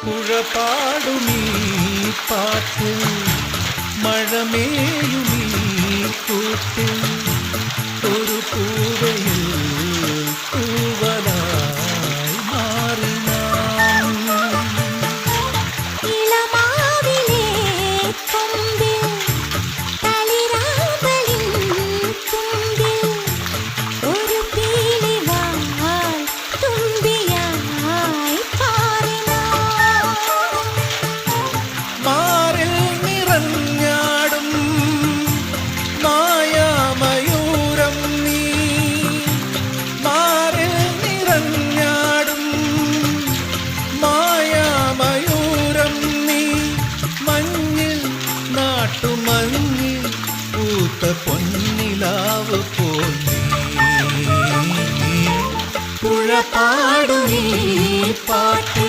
പുഴപാടുമീ പാട്ട് മഴമേയുമീ കൂട്ടിൽ ഒരു പൂവയിൽ തൂവലായി മാറി നാം. ഇളമാവിലെ കൊമ്പിൽ തളിരാമ്പലിൻ തുമ്പിൽ ഒരു പീലിവാൽ തുമ്പിയായി പാറി നാം. മാറിൽ നിറഞ്ഞാടും മായാമയൂരം നീ, മാറിൽ നിറഞ്ഞാടും മായാമയൂരം നീ, മഞ്ഞിൽ നാട്ടുമഞ്ഞിൽ പൂത്ത പൊന്നിലാവ് പോൽ നീ. പുഴ പാടുമീ പാട്ട്